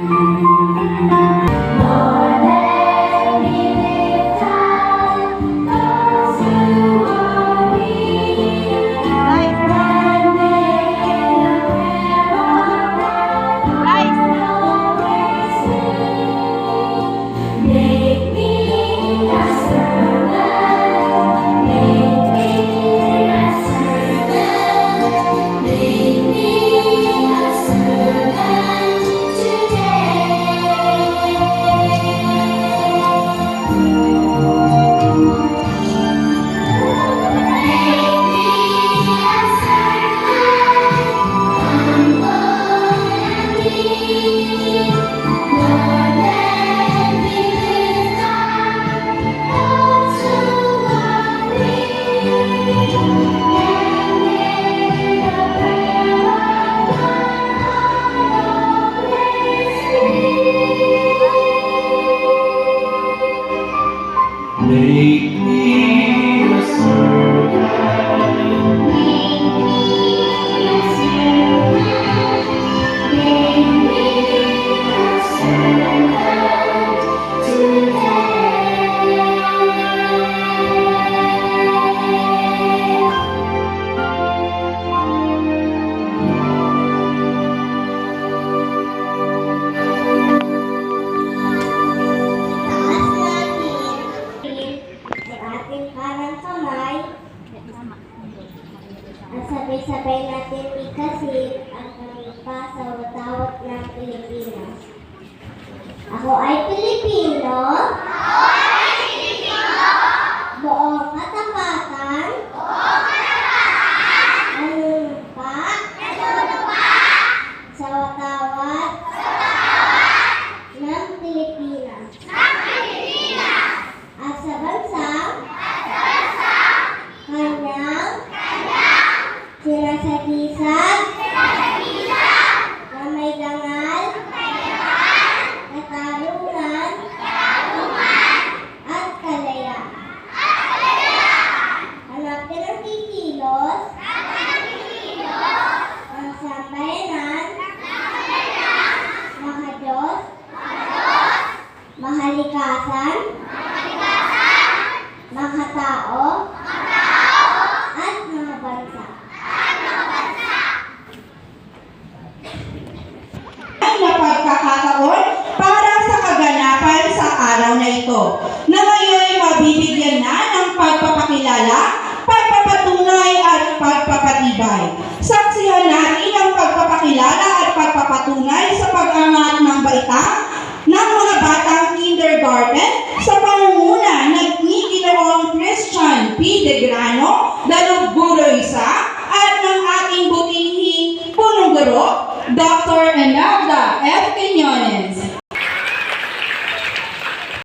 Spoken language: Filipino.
Make me a servant. Make me a servant At sabay-sabay natin ikasin ang kalimpa sa watawat ng Pilipinas. Ako ay Pilipino. Buong katapatan. Nanunumpa. Sa watawat ng Pilipinas. At sa bansang kanyang sinasagisag na may dangal, katarungan, at kalayaan. Hanapin ang kikilos ng sambayanan, makadiyos, mahalikasan, makatao, at mga bansa. Na pagkakataon para sa kaganapan sa araw na ito, na ngayon mabibigyan na ng pagpapakilala, pagpapatunay at pagpapatibay. Saksihan natin ang pagpapakilala at pagpapatunay sa pag-angat ng baitang ng mga batang kindergarten sa pangunguna ni Ginoong Christian P. De Grano, Daluguro Isa, at ng ating butihing punong guro, Dr. Imelda F. Quiñones.